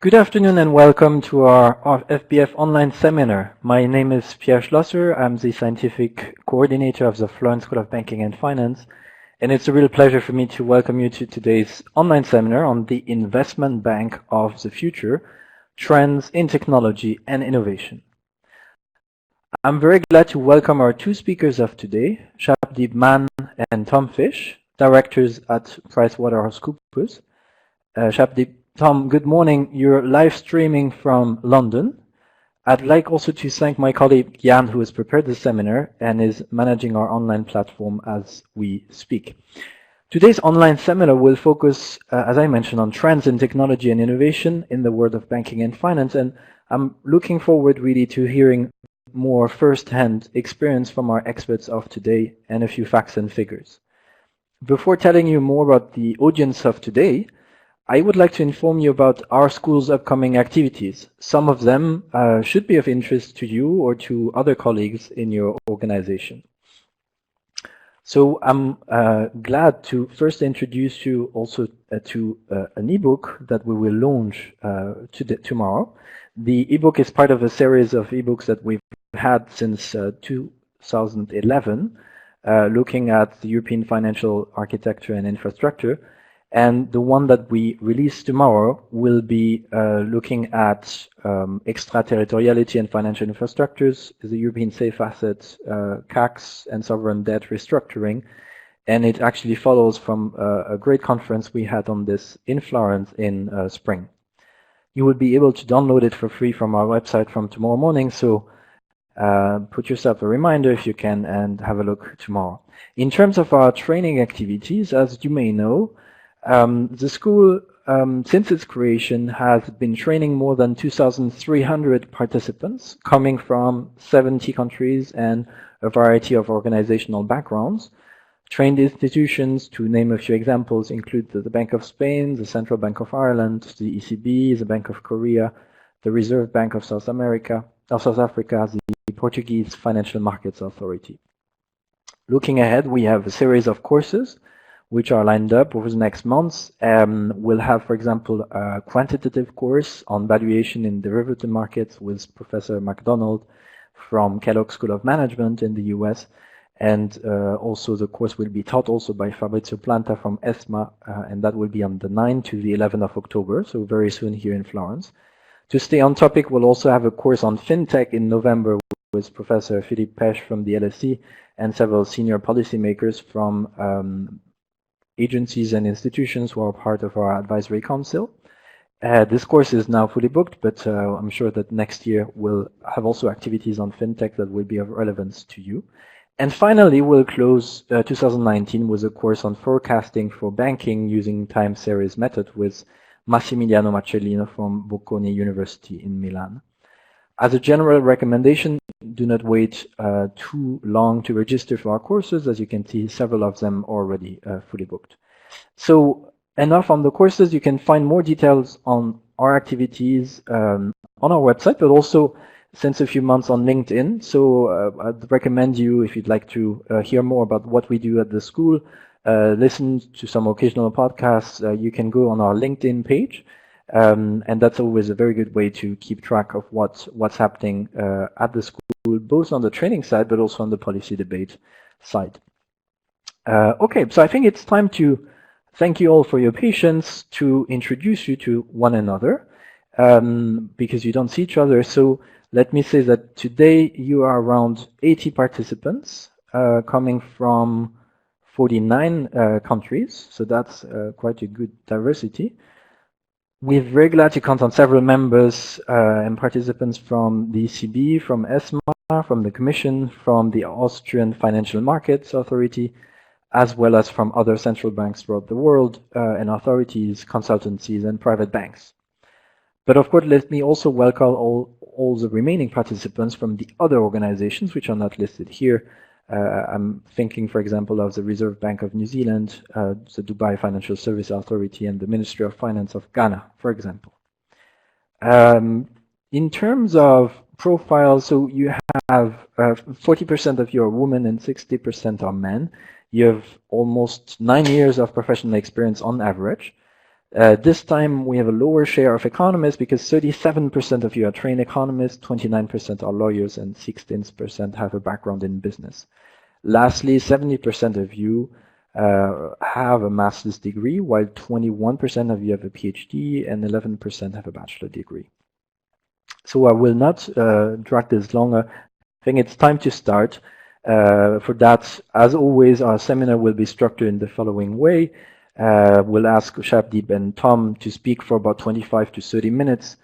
Good afternoon and welcome to our FBF online seminar. My name is Pierre Schlosser. I'm the scientific coordinator of the Florence School of Banking and Finance, and it's a real pleasure for me to welcome you to today's online seminar on the investment bank of the future, trends in technology and innovation. I'm very glad to welcome our two speakers of today, Shabdeep, Mann and Tom Fish, directors at PricewaterhouseCoopers. Shabdeep, Tom, good morning. You're live streaming from London. I'd like also to thank my colleague Jan, who has prepared the seminar and is managing our online platform as we speak. Today's online seminar will focus, as I mentioned, on trends in technology and innovation in the world of banking and finance, and I'm looking forward really to hearing more first-hand experience from our experts of today and a few facts and figures. Before telling you more about the audience of today, I would like to inform you about our school's upcoming activities. Some of them should be of interest to you or to other colleagues in your organization. So I'm glad to first introduce you also to an ebook that we will launch tomorrow. The ebook is part of a series of ebooks that we've had since 2011, looking at the European financial architecture and infrastructure. And the one that we release tomorrow will be looking at extraterritoriality and financial infrastructures, the European safe assets, CACs, and sovereign debt restructuring. And it actually follows from a great conference we had on this in Florence in spring. You will be able to download it for free from our website from tomorrow morning, so put yourself a reminder if you can and have a look tomorrow. In terms of our training activities, as you may know, the school, since its creation, has been training more than 2,300 participants coming from 70 countries and a variety of organizational backgrounds. Trained institutions, to name a few examples, include the Bank of Spain, the Central Bank of Ireland, the ECB, the Bank of Korea, the Reserve Bank of South Africa, the Portuguese Financial Markets Authority. Looking ahead, we have a series of courses which are lined up over the next months. We'll have, for example, a quantitative course on valuation in derivative markets with Professor McDonald from Kellogg School of Management in the US. And also the course will be taught also by Fabrizio Planta from ESMA, and that will be on the 9th to the 11th of October, so very soon here in Florence. To stay on topic, we'll also have a course on fintech in November with Professor Philippe Pech from the LSE and several senior policymakers from agencies and institutions who are part of our advisory council. This course is now fully booked, but I'm sure that next year we'll have also activities on fintech that will be of relevance to you. And finally, we'll close 2019 with a course on forecasting for banking using time series method with Massimiliano Marcellino from Bocconi University in Milan. As a general recommendation, do not wait too long to register for our courses. As you can see, several of them already fully booked. So enough on the courses. You can find more details on our activities on our website, but also since a few months on LinkedIn. So I'd recommend you, if you'd like to hear more about what we do at the school, listen to some occasional podcasts, you can go on our LinkedIn page. And that's always a very good way to keep track of what's happening at the school, both on the training side, but also on the policy debate side. Okay, so I think it's time to thank you all for your patience, to introduce you to one another, because you don't see each other. So let me say that today you are around 80 participants coming from 49 countries, so that's quite a good diversity. We're very glad to count on several members and participants from the ECB, from ESMA, from the Commission, from the Austrian Financial Markets Authority, as well as from other central banks throughout the world and authorities, consultancies, and private banks. But of course, let me also welcome all the remaining participants from the other organizations which are not listed here. I'm thinking, for example, of the Reserve Bank of New Zealand, the Dubai Financial Service Authority, and the Ministry of Finance of Ghana, for example. In terms of profiles, so you have 40% of you are women and 60% are men. You have almost 9 years of professional experience on average. This time we have a lower share of economists because 37% of you are trained economists, 29% are lawyers, and 16% have a background in business. Lastly, 70% of you have a master's degree, while 21% of you have a PhD and 11% have a bachelor degree. So I will not drag this longer. I think it's time to start. For that, as always, our seminar will be structured in the following way. We'll ask Shabdeep and Tom to speak for about 25 to 30 minutes.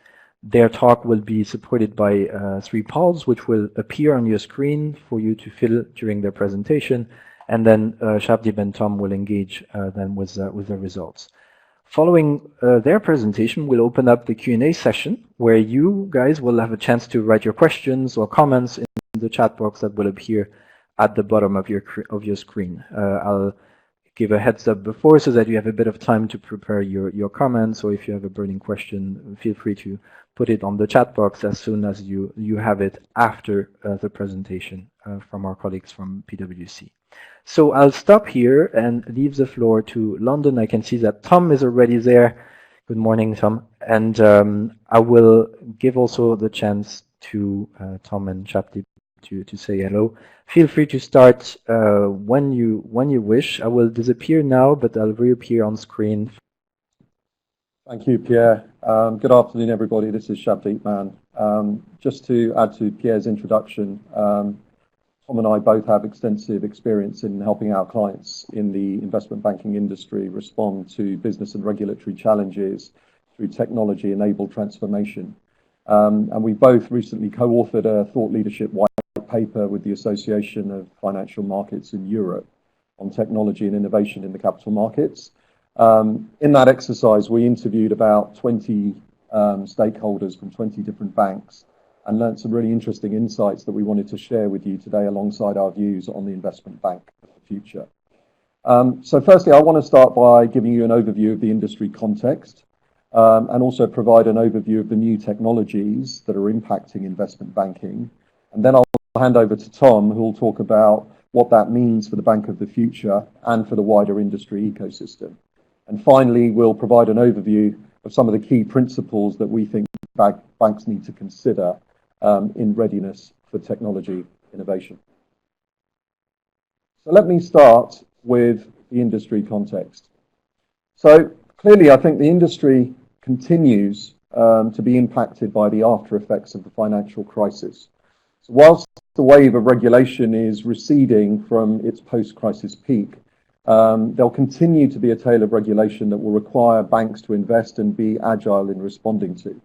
Their talk will be supported by 3 polls, which will appear on your screen for you to fill during their presentation. And then Shabdeep and Tom will engage then with the results. Following their presentation, we'll open up the Q&A session, where you guys will have a chance to write your questions or comments in the chat box that will appear at the bottom of your screen. I'll give a heads up before so that you have a bit of time to prepare your comments, or if you have a burning question, feel free to put it on the chat box as soon as you have it after the presentation from our colleagues from PwC. So I'll stop here and leave the floor to London. I can see that Tom is already there. Good morning, Tom. And I will give also the chance to Tom and Shabdeep to say hello. Feel free to start when you wish. I will disappear now, but I'll reappear on screen. Thank you, Pierre. Good afternoon, everybody. This is Shabdeep Mann. Just to add to Pierre's introduction, Tom and I both have extensive experience in helping our clients in the investment banking industry respond to business and regulatory challenges through technology-enabled transformation. And we both recently co-authored a thought leadership white paper with the Association of Financial Markets in Europe on technology and innovation in the capital markets. In that exercise, we interviewed about 20 stakeholders from 20 different banks and learned some really interesting insights that we wanted to share with you today alongside our views on the investment bank of the future. So firstly, I want to start by giving you an overview of the industry context and also provide an overview of the new technologies that are impacting investment banking. And then I'll hand over to Tom, who will talk about what that means for the bank of the future and for the wider industry ecosystem. And finally, we'll provide an overview of some of the key principles that we think banks need to consider in readiness for technology innovation. So let me start with the industry context. So clearly, I think the industry continues to be impacted by the after effects of the financial crisis. So whilst the wave of regulation is receding from its post-crisis peak, there'll continue to be a tail of regulation that will require banks to invest and be agile in responding to.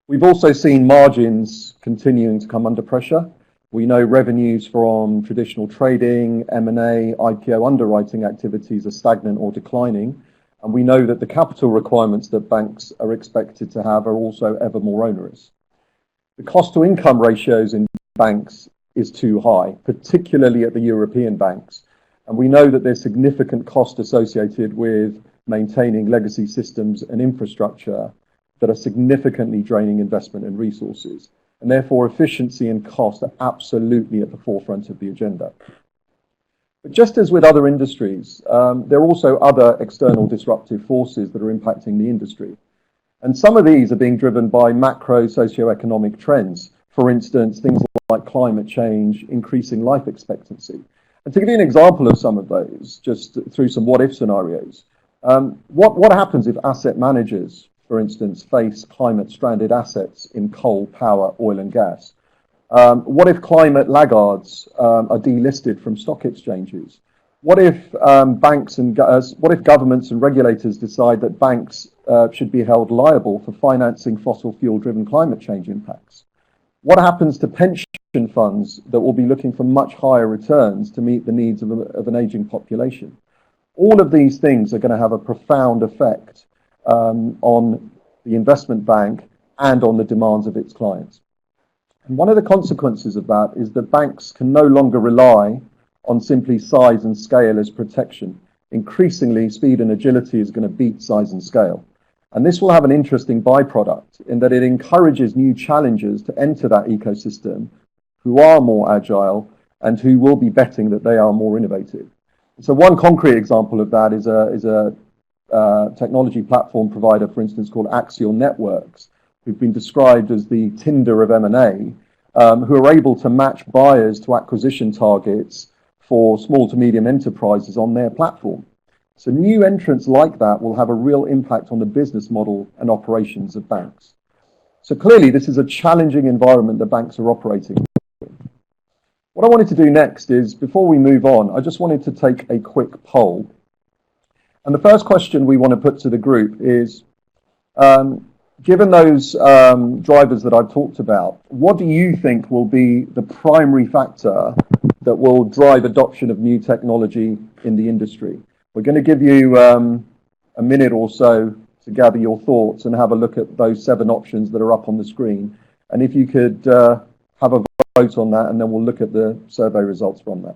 We've also seen margins continuing to come under pressure. We know revenues from traditional trading, M&A, IPO underwriting activities are stagnant or declining. And we know that the capital requirements that banks are expected to have are also ever more onerous. The cost to income ratios in banks is too high, particularly at the European banks. And we know that there's significant cost associated with maintaining legacy systems and infrastructure that are significantly draining investment and resources. And therefore, efficiency and cost are absolutely at the forefront of the agenda. But just as with other industries, there are also other external disruptive forces that are impacting the industry. And some of these are being driven by macro socioeconomic trends. For instance, things like climate change, increasing life expectancy. And to give you an example of some of those, just through some what-if scenarios, what happens if asset managers, for instance, face climate-stranded assets in coal, power, oil and gas? What if climate laggards are delisted from stock exchanges? What if what if governments and regulators decide that banks should be held liable for financing fossil fuel-driven climate change impacts? What happens to pension funds that will be looking for much higher returns to meet the needs of an aging population? All of these things are going to have a profound effect on the investment bank and on the demands of its clients. And one of the consequences of that is that banks can no longer rely on simply size and scale as protection. Increasingly, speed and agility is going to beat size and scale. And this will have an interesting byproduct in that it encourages new challengers to enter that ecosystem who are more agile and who will be betting that they are more innovative. So one concrete example of that is a technology platform provider, for instance, called Axial Networks, who've been described as the Tinder of M&A, who are able to match buyers to acquisition targets for small to medium enterprises on their platform. So new entrants like that will have a real impact on the business model and operations of banks. So clearly this is a challenging environment that banks are operating in. What I wanted to do next is, before we move on, I just wanted to take a quick poll. And the first question we want to put to the group is, given those drivers that I've talked about, what do you think will be the primary factor that will drive adoption of new technology in the industry? We're going to give you a minute or so to gather your thoughts and have a look at those 7 options that are up on the screen. And if you could have a vote on that, and then we'll look at the survey results from that.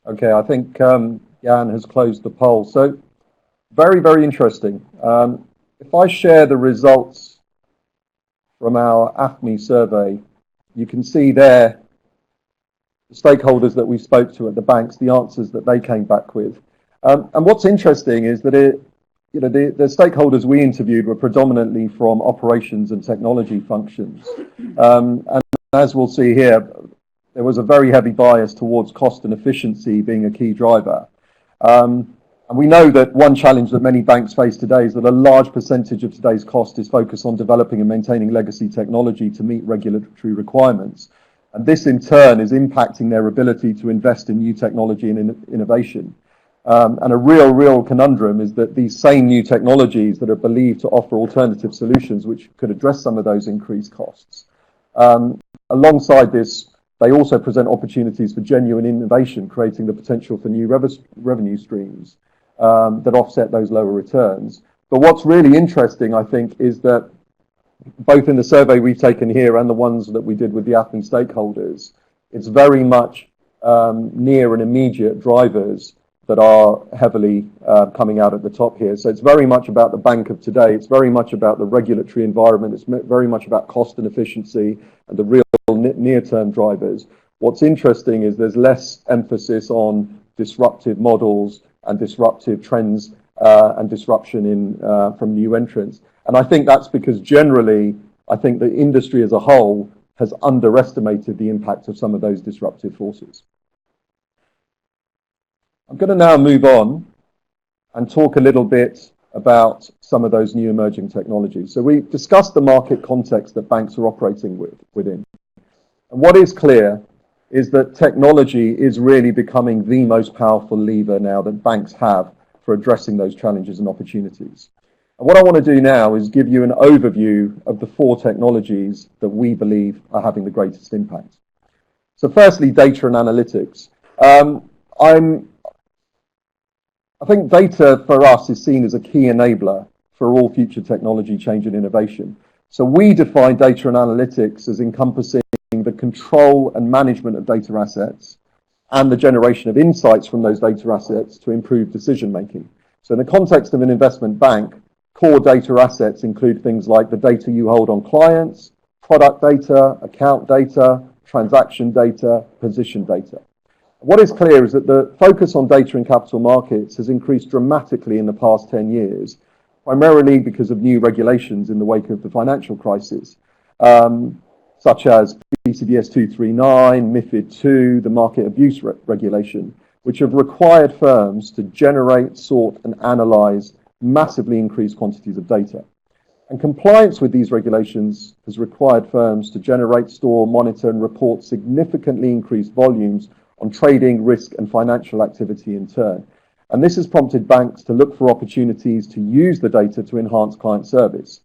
Okay, I think Jan has closed the poll. So very, very interesting. If I share the results from our AFME survey, you can see there the stakeholders that we spoke to at the banks, the answers that they came back with. And what's interesting is that the stakeholders we interviewed were predominantly from operations and technology functions. And as we'll see here, there was a very heavy bias towards cost and efficiency being a key driver. And we know that one challenge that many banks face today is that a large percentage of today's cost is focused on developing and maintaining legacy technology to meet regulatory requirements. And this in turn is impacting their ability to invest in new technology and innovation. And a real conundrum is that these same new technologies that are believed to offer alternative solutions which could address some of those increased costs. Alongside this, they also present opportunities for genuine innovation, creating the potential for new revenue streams that offset those lower returns. But what's really interesting, I think, is that both in the survey we've taken here and the ones that we did with the AFME stakeholders, it's very much near and immediate drivers that are heavily coming out at the top here. So it's very much about the bank of today. It's very much about the regulatory environment. It's very much about cost and efficiency and the real near-term drivers. What's interesting is there's less emphasis on disruptive models and disruptive trends and disruption from new entrants. And I think that's because generally, I think the industry as a whole has underestimated the impact of some of those disruptive forces. I'm going to now move on and talk a little bit about some of those new emerging technologies. So we discussed the market context that banks are operating within. And what is clear is that technology is really becoming the most powerful lever now that banks have for addressing those challenges and opportunities. And what I want to do now is give you an overview of the 4 technologies that we believe are having the greatest impact. So firstly, data and analytics. I think data for us is seen as a key enabler for all future technology change and innovation. So we define data and analytics as encompassing the control and management of data assets and the generation of insights from those data assets to improve decision making. So in the context of an investment bank, core data assets include things like the data you hold on clients, product data, account data, transaction data, position data. What is clear is that the focus on data in capital markets has increased dramatically in the past 10 years, primarily because of new regulations in the wake of the financial crisis, such as BCBS 239, MiFID II, the market abuse regulation. which have required firms to generate, sort, and analyze massively increased quantities of data. And compliance with these regulations has required firms to generate, store, monitor, and report significantly increased volumes on trading, risk, and financial activity in turn. And this has prompted banks to look for opportunities to use the data to enhance client service.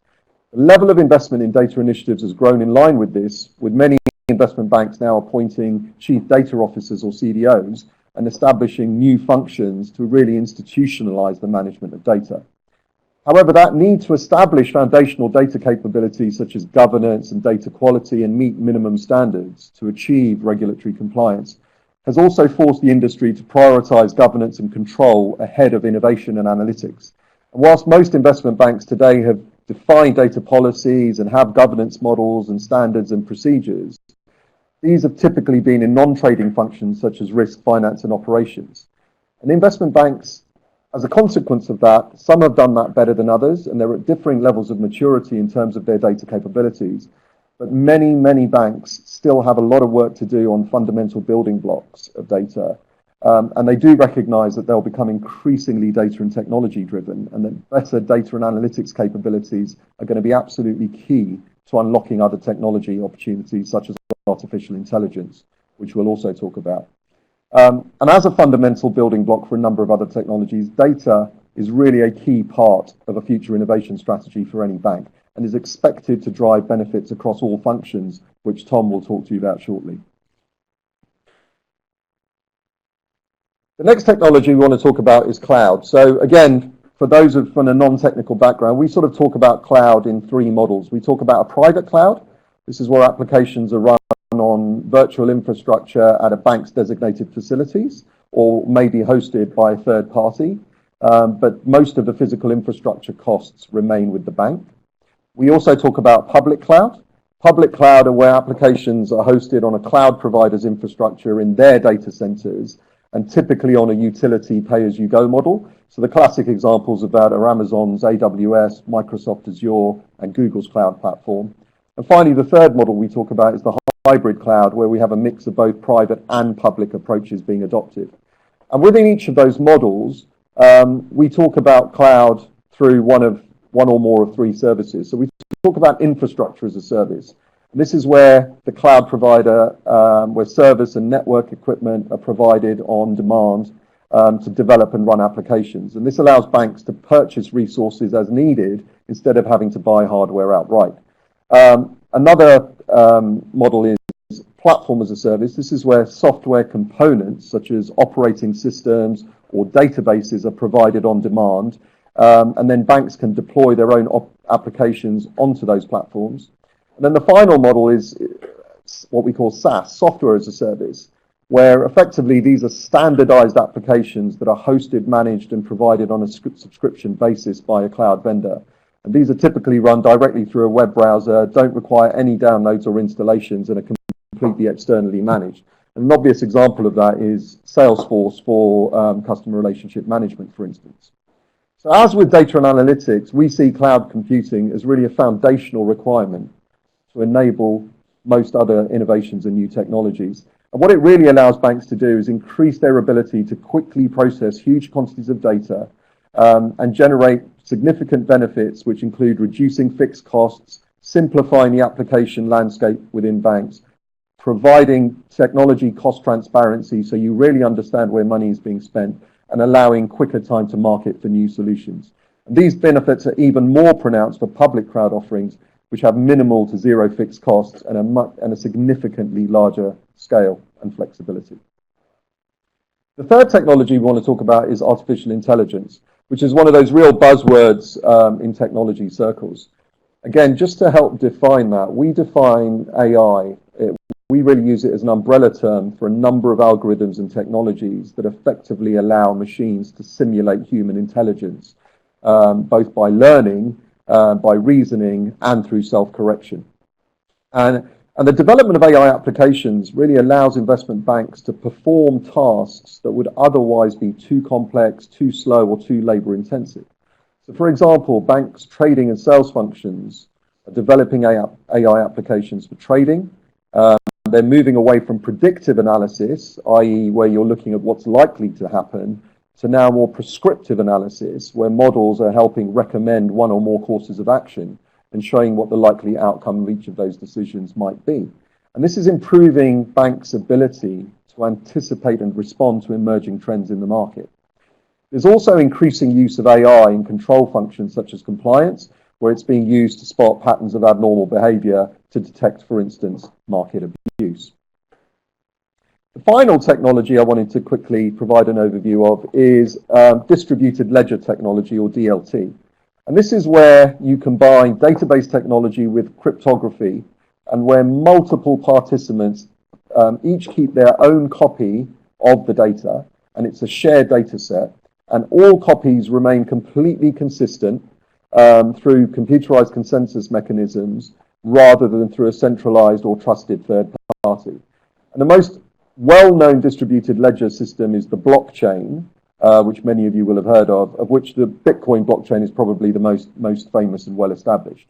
The level of investment in data initiatives has grown in line with this, with many investment banks now appointing chief data officers or CDOs and establishing new functions to really institutionalize the management of data. However, that need to establish foundational data capabilities such as governance and data quality and meet minimum standards to achieve regulatory compliance has also forced the industry to prioritize governance and control ahead of innovation and analytics. And whilst most investment banks today have defined data policies and have governance models and standards and procedures, these have typically been in non-trading functions such as risk, finance, and operations. And investment banks, as a consequence of that, some have done that better than others, and they're at differing levels of maturity in terms of their data capabilities. But many, many banks still have a lot of work to do on fundamental building blocks of data. And they do recognize that they'll become increasingly data and technology driven, and that better data and analytics capabilities are going to be absolutely key to unlocking other technology opportunities such as artificial intelligence, which we'll also talk about. And as a fundamental building block for a number of other technologies, data is really a key part of a future innovation strategy for any bank and is expected to drive benefits across all functions, which Tom will talk to you about shortly. The next technology we want to talk about is cloud. So again, for those from a non-technical background, we sort of talk about cloud in three models. We talk about a private cloud. This is where applications are run on virtual infrastructure at a bank's designated facilities or may be hosted by a third party, but most of the physical infrastructure costs remain with the bank. We also talk about public cloud. Public cloud are where applications are hosted on a cloud provider's infrastructure in their data centers and typically on a utility pay-as-you-go model. So the classic examples of that are Amazon's AWS, Microsoft Azure, and Google's cloud platform. And finally, the third model we talk about is the hybrid cloud, where we have a mix of both private and public approaches being adopted. And within each of those models, we talk about cloud through one or more of three services. So we talk about infrastructure as a service. And this is where the cloud provider, where service and network equipment are provided on demand to develop and run applications. And this allows banks to purchase resources as needed instead of having to buy hardware outright. Another model is platform as a service. This is where software components such as operating systems or databases are provided on demand, and then banks can deploy their own applications onto those platforms. And then the final model is what we call SaaS, software as a service, where effectively these are standardized applications that are hosted, managed, and provided on a subscription basis by a cloud vendor. And these are typically run directly through a web browser, don't require any downloads or installations, and are completely externally managed. And an obvious example of that is Salesforce for customer relationship management, for instance. So as with data and analytics, we see cloud computing as really a foundational requirement to enable most other innovations and new technologies. And what it really allows banks to do is increase their ability to quickly process huge quantities of data and generate significant benefits, which include reducing fixed costs, simplifying the application landscape within banks, providing technology cost transparency so you really understand where money is being spent, and allowing quicker time to market for new solutions. And these benefits are even more pronounced for public cloud offerings, which have minimal to zero fixed costs and a significantly larger scale and flexibility. The third technology we want to talk about is artificial intelligence, which is one of those real buzzwords in technology circles. Again, just to help define that, we define AI, we really use it as an umbrella term for a number of algorithms and technologies that effectively allow machines to simulate human intelligence, both by learning, by reasoning, and through self-correction. And the development of AI applications really allows investment banks to perform tasks that would otherwise be too complex, too slow, or too labor-intensive. So, for example, banks' trading and sales functions are developing AI applications for trading, they're moving away from predictive analysis, i.e. where you're looking at what's likely to happen, to now more prescriptive analysis, where models are helping recommend one or more courses of action and showing what the likely outcome of each of those decisions might be. And this is improving banks' ability to anticipate and respond to emerging trends in the market. There's also increasing use of AI in control functions such as compliance, where it's being used to spot patterns of abnormal behavior to detect, for instance, market abuse. The final technology I wanted to quickly provide an overview of is distributed ledger technology, or DLT. And this is where you combine database technology with cryptography, and where multiple participants each keep their own copy of the data, and it's a shared data set, and all copies remain completely consistent through computerized consensus mechanisms rather than through a centralized or trusted third party. And the most well-known distributed ledger system is the blockchain, which many of you will have heard of which the Bitcoin blockchain is probably the most famous and well-established.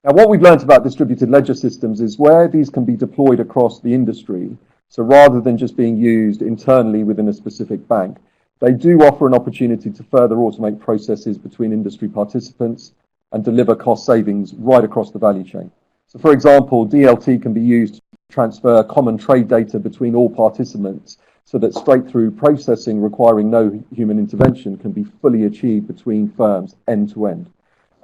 Now, what we've learned about distributed ledger systems is where these can be deployed across the industry, so rather than just being used internally within a specific bank, they do offer an opportunity to further automate processes between industry participants and deliver cost savings right across the value chain. So, for example, DLT can be used to transfer common trade data between all participants so that straight-through processing requiring no human intervention can be fully achieved between firms end-to-end.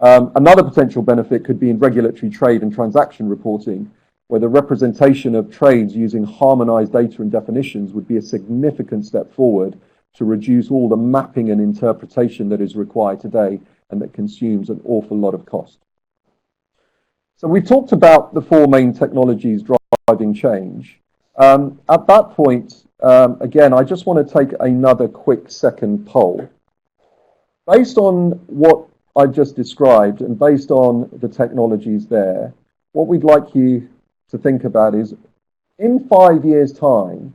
Another potential benefit could be in regulatory trade and transaction reporting, where the representation of trades using harmonized data and definitions would be a significant step forward to reduce all the mapping and interpretation that is required today and that consumes an awful lot of cost. So we've talked about the four main technologies driving change. At that point, again, I just want to take another quick second poll. Based on what I've just described and based on the technologies there, what we'd like you to think about is, in 5 years' time,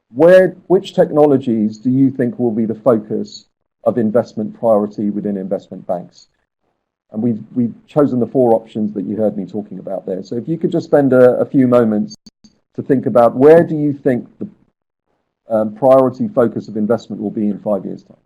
which technologies do you think will be the focus of investment priority within investment banks? And we've chosen the four options that you heard me talking about there. So if you could just spend a few moments to think about where do you think the priority focus of investment will be in 5 years' time.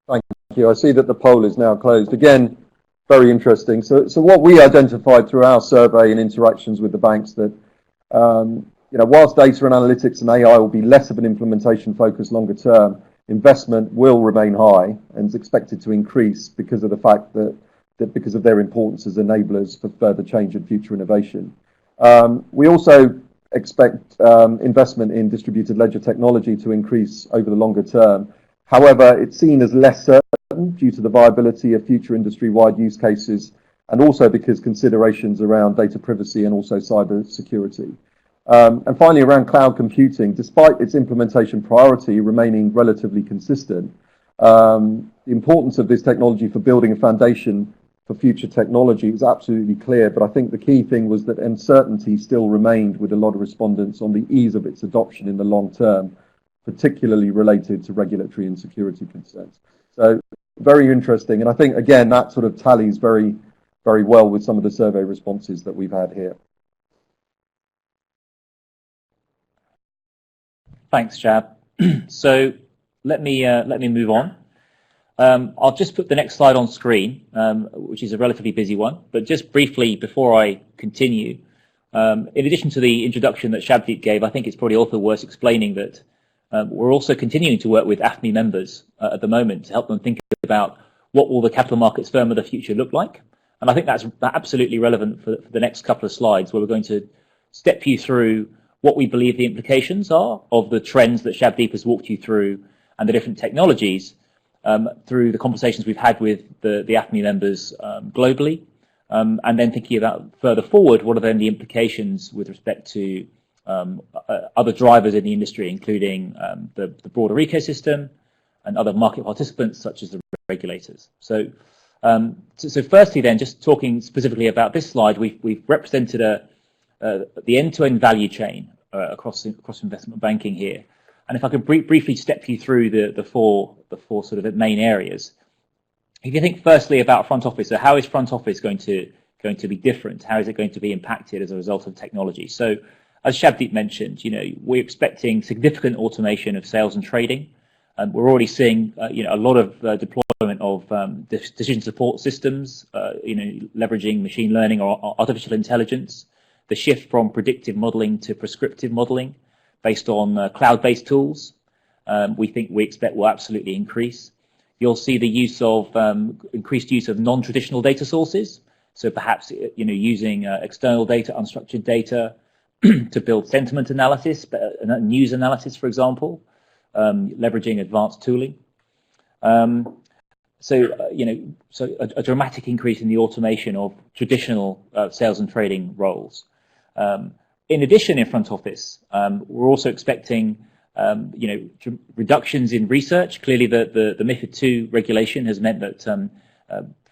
Thank you. I see that the poll is now closed. Again, very interesting. So what we identified through our survey and interactions with the banks that, whilst data and analytics and AI will be less of an implementation focus longer term, investment will remain high and is expected to increase because of the fact that because of their importance as enablers for further change and future innovation. We also expect investment in distributed ledger technology to increase over the longer term. However, it's seen as less certain due to the viability of future industry-wide use cases and also because considerations around data privacy and also cyber security. And finally, around cloud computing, despite its implementation priority remaining relatively consistent, the importance of this technology for building a foundation for future technology is absolutely clear. But I think the key thing was that uncertainty still remained with a lot of respondents on the ease of its adoption in the long term, particularly related to regulatory and security concerns. So very interesting. And I think, again, that sort of tallies very, very well with some of the survey responses that we've had here. Thanks, Shab. So let me move on. I'll just put the next slide on screen, which is a relatively busy one. But just briefly, before I continue, in addition to the introduction that Shabdeep gave, I think it's probably also worth explaining that We're also continuing to work with AFME members at the moment to help them think about what will the capital markets firm of the future look like. And I think that's absolutely relevant for the next couple of slides, where we're going to step you through what we believe the implications are of the trends that Shabdeep has walked you through and the different technologies through the conversations we've had with the AFME members globally, and then thinking about further forward, what are then the implications with respect to other drivers in the industry, including the broader ecosystem and other market participants such as the regulators. So firstly then, just talking specifically about this slide, we've represented the end-to-end value chain across investment banking here. And if I could briefly step you through the four sort of main areas. If you think firstly about front office, so how is front office going to be different? How is it going to be impacted as a result of technology? So as Shabdeep mentioned, we're expecting significant automation of sales and trading. We're already seeing a lot of deployment of decision support systems, leveraging machine learning or artificial intelligence, the shift from predictive modeling to prescriptive modeling based on cloud-based tools. We expect will absolutely increase. You'll see the use of increased use of non-traditional data sources. So perhaps using external data, unstructured data, to build sentiment analysis, news analysis, for example, leveraging advanced tooling. So a dramatic increase in the automation of traditional sales and trading roles. In addition, in front office, we're also expecting reductions in research. Clearly, the MiFID II regulation has meant that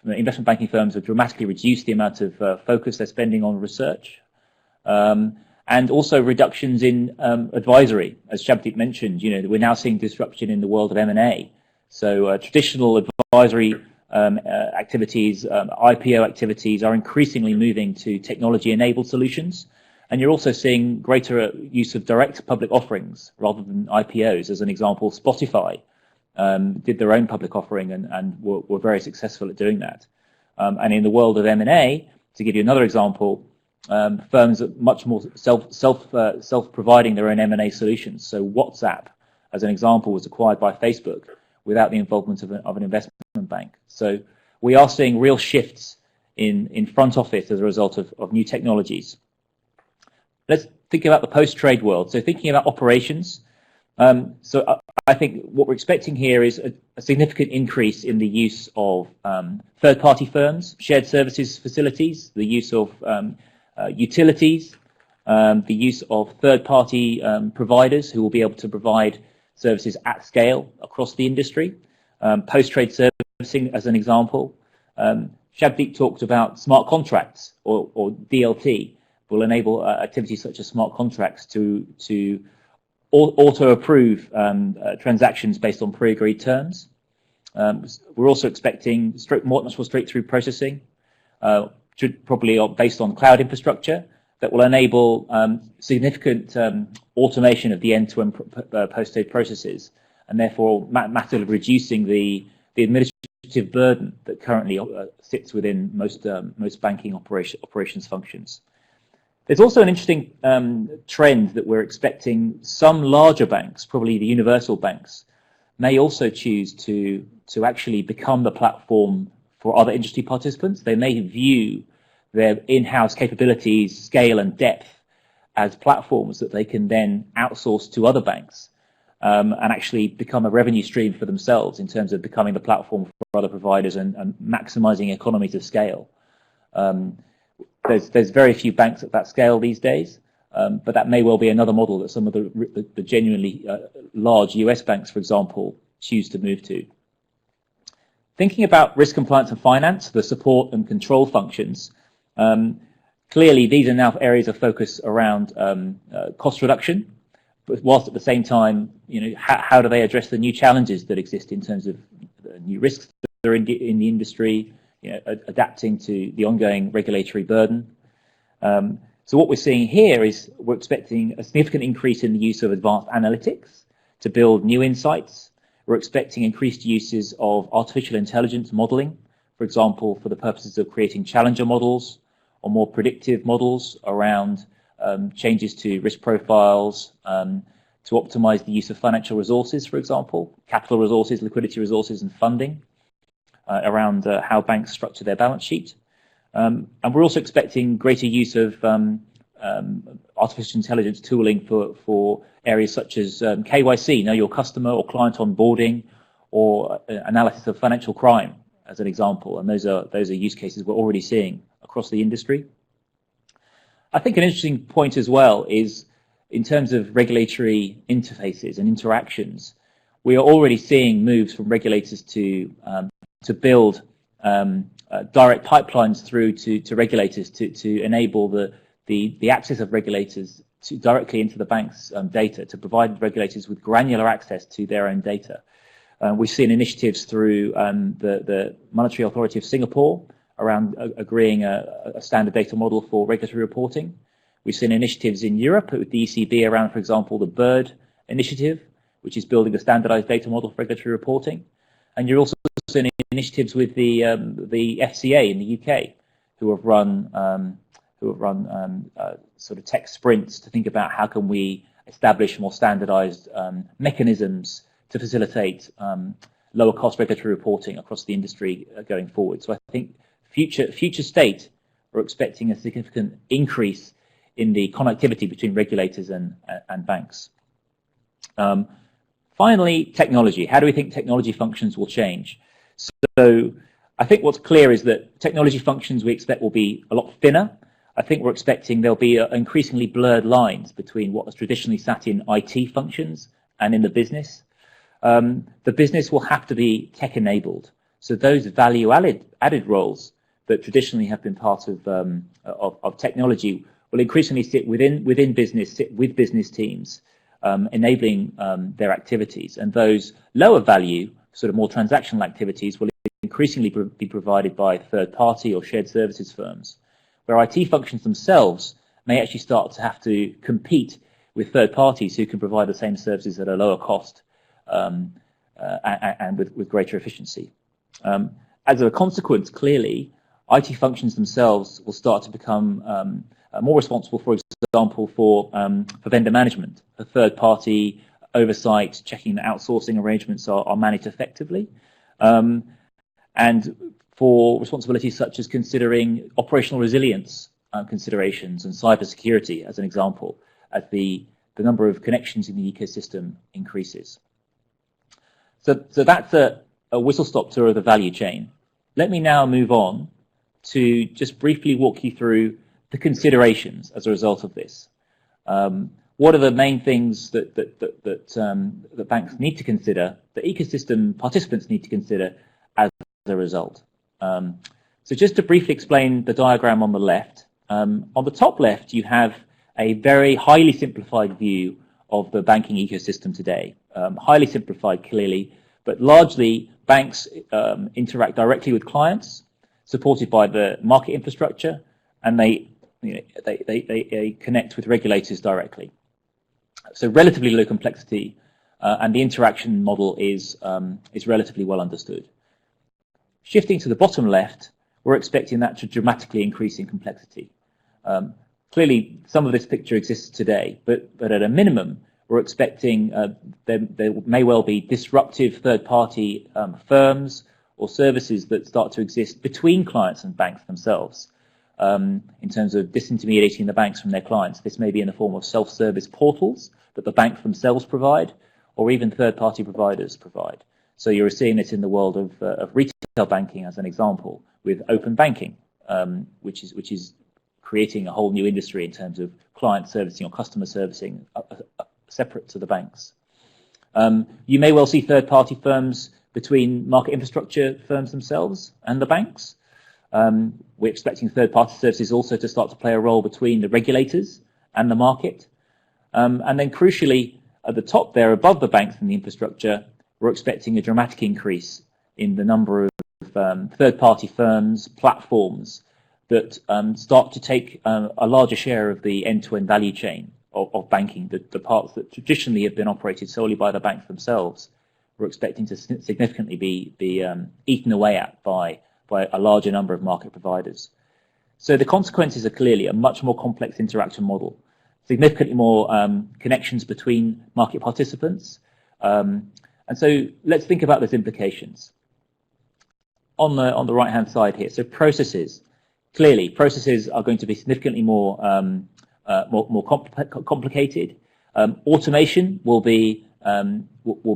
investment banking firms have dramatically reduced the amount of focus they're spending on research. And also reductions in advisory. As Shabdeep mentioned, we're now seeing disruption in the world of M&A. So traditional advisory activities, IPO activities are increasingly moving to technology-enabled solutions. And you're also seeing greater use of direct public offerings rather than IPOs. As an example, Spotify did their own public offering and were very successful at doing that. And in the world of M&A, to give you another example, firms are much more self-providing their own M&A solutions. So WhatsApp, as an example, was acquired by Facebook without the involvement of an investment bank. So we are seeing real shifts in front office as a result of new technologies. Let's think about the post-trade world. So thinking about operations. So I think what we're expecting here is a significant increase in the use of third-party firms, shared services facilities, the use of utilities, the use of third-party providers who will be able to provide services at scale across the industry. Post-trade servicing, as an example. Shabdeep talked about smart contracts or DLT will enable activities such as smart contracts to auto-approve transactions based on pre-agreed terms. We're also expecting much more straight-through processing, probably based on cloud infrastructure, that will enable significant automation of the end-to-end post-trade processes, and therefore massively reducing the administrative burden that currently sits within most banking operations functions. There's also an interesting trend that we're expecting some larger banks, probably the universal banks, may also choose to actually become the platform for other industry participants. They may view their in-house capabilities, scale and depth as platforms that they can then outsource to other banks and actually become a revenue stream for themselves in terms of becoming the platform for other providers and maximizing economies of scale. There's very few banks at that scale these days, but that may well be another model that some of the genuinely large US banks, for example, choose to move to. Thinking about risk compliance and finance, the support and control functions, clearly these are now areas of focus around cost reduction, but whilst at the same time, how do they address the new challenges that exist in terms of new risks that are in the industry, adapting to the ongoing regulatory burden. So what we're seeing here is we're expecting a significant increase in the use of advanced analytics to build new insights. We're expecting increased uses of artificial intelligence modeling, for example, for the purposes of creating challenger models or more predictive models around changes to risk profiles, to optimize the use of financial resources, for example, capital resources, liquidity resources, and funding around how banks structure their balance sheet. And we're also expecting greater use of artificial intelligence tooling for areas such as KYC, know your customer, or client onboarding, or analysis of financial crime, as an example. And those are use cases we're already seeing across the industry. I think an interesting point as well is in terms of regulatory interfaces and interactions, we are already seeing moves from regulators to build direct pipelines through to regulators to enable the access of regulators directly into the bank's data, to provide regulators with granular access to their own data. We've seen initiatives through the Monetary Authority of Singapore around agreeing a standard data model for regulatory reporting. We've seen initiatives in Europe with the ECB around, for example, the BIRD initiative, which is building a standardized data model for regulatory reporting. And you're also seeing initiatives with the FCA in the UK, who have run sort of tech sprints to think about how can we establish more standardized mechanisms to facilitate lower cost regulatory reporting across the industry going forward. So I think future state are expecting a significant increase in the connectivity between regulators and banks. Finally, technology. How do we think technology functions will change? So I think what's clear is that technology functions we expect will be a lot thinner. I think we're expecting there'll be increasingly blurred lines between what has traditionally sat in IT functions and in the business. The business will have to be tech-enabled. So those value-added roles that traditionally have been part of technology will increasingly sit within business, sit with business teams, enabling their activities. And those lower value, sort of more transactional activities will increasingly be provided by third-party or shared services firms, where IT functions themselves may actually start to have to compete with third parties who can provide the same services at a lower cost and with greater efficiency. As a consequence, clearly, IT functions themselves will start to become more responsible, for example, for vendor management, for third-party oversight, checking that outsourcing arrangements are managed effectively, and for responsibilities such as considering operational resilience considerations and cybersecurity, as an example, as the number of connections in the ecosystem increases. So that's a whistle-stop tour of the value chain. Let me now move on to just briefly walk you through the considerations as a result of this. What are the main things that banks need to consider, that ecosystem participants need to consider as a result? So just to briefly explain the diagram on the left, on the top left you have a very highly simplified view of the banking ecosystem today. Highly simplified, clearly, but largely banks interact directly with clients, supported by the market infrastructure, and they connect with regulators directly. So relatively low complexity, and the interaction model is relatively well understood. Shifting to the bottom left, we're expecting that to dramatically increase in complexity. Clearly, some of this picture exists today, but at a minimum, we're expecting there may well be disruptive third-party firms or services that start to exist between clients and banks themselves. In terms of disintermediating the banks from their clients. This may be in the form of self-service portals that the banks themselves provide, or even third-party providers provide. So you're seeing this in the world of retail banking as an example, with open banking, which is creating a whole new industry in terms of client servicing or customer servicing separate to the banks. You may well see third-party firms between market infrastructure firms themselves and the banks. We're expecting third-party services also to start to play a role between the regulators and the market. And then crucially, at the top there, above the banks and the infrastructure, we're expecting a dramatic increase in the number of third-party firms, platforms that start to take a larger share of the end-to-end value chain of banking, the parts that traditionally have been operated solely by the banks themselves. We're expecting to significantly be eaten away at by a larger number of market providers. So the consequences are clearly a much more complex interaction model significantly more connections between market participants. And so let's think about those implications. On the right-hand side here, so processes. Clearly, processes are going to be significantly more complicated. Automation will be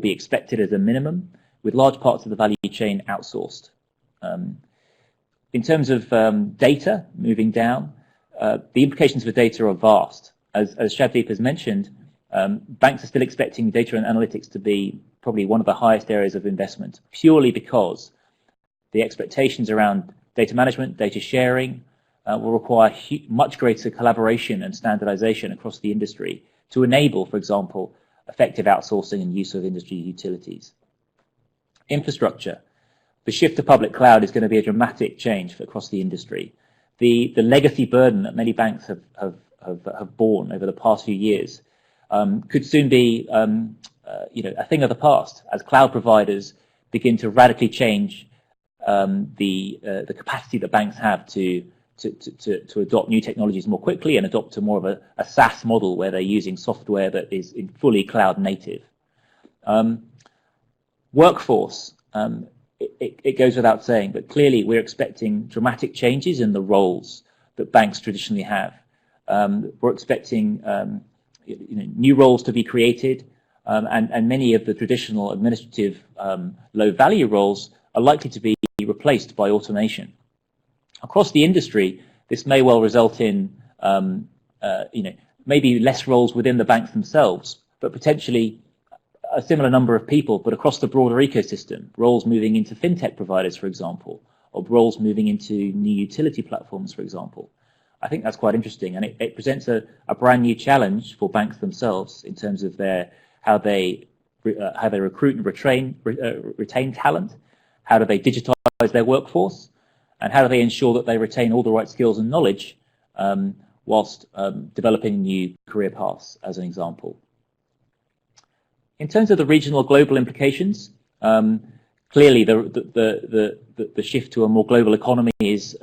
expected as a minimum, with large parts of the value chain outsourced. In terms of data, moving down, the implications for data are vast. As Shabdeep has mentioned, banks are still expecting data and analytics to be probably one of the highest areas of investment, purely because the expectations around data management, data sharing, will require much greater collaboration and standardization across the industry to enable, for example, effective outsourcing and use of industry utilities. Infrastructure. The shift to public cloud is going to be a dramatic change across the industry. The legacy burden that many banks have borne over the past few years could soon be a thing of the past as cloud providers begin to radically change the capacity that banks have to adopt new technologies more quickly and adopt to more of a SaaS model where they're using software that is fully cloud native. Workforce, it goes without saying, but clearly we're expecting dramatic changes in the roles that banks traditionally have. We're expecting new roles to be created, and many of the traditional administrative low-value roles are likely to be replaced by automation. Across the industry, this may well result in maybe less roles within the banks themselves, but potentially a similar number of people, but across the broader ecosystem, roles moving into fintech providers, for example, or roles moving into new utility platforms, for example. I think that's quite interesting, and it presents a brand new challenge for banks themselves in terms of how they recruit and retain talent, how do they digitize their workforce, and how do they ensure that they retain all the right skills and knowledge whilst developing new career paths, as an example. In terms of the regional global implications, clearly the shift to a more global economy is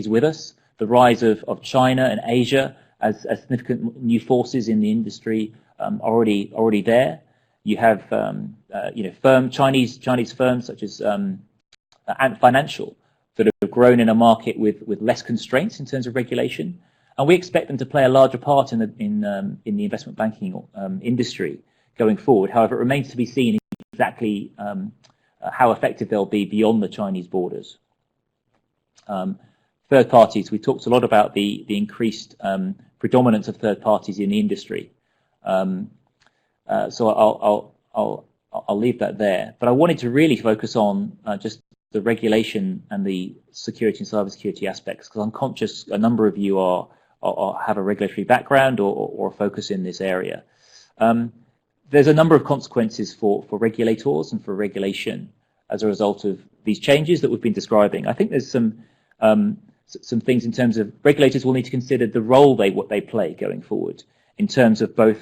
with us. The rise of China and Asia as significant new forces in the industry already there. You have Chinese firms such as Ant Financial that have grown in a market with less constraints in terms of regulation, and we expect them to play a larger part in the investment banking industry going forward. However, it remains to be seen exactly how effective they'll be beyond the Chinese borders. Third parties, we talked a lot about the increased predominance of third parties in the industry. So I'll leave that there. But I wanted to really focus on just the regulation and the security and cybersecurity aspects, because I'm conscious a number of you have a regulatory background or focus in this area. There's a number of consequences for regulators and for regulation as a result of these changes that we've been describing. I think there's some things in terms of regulators will need to consider the role they play going forward in terms of both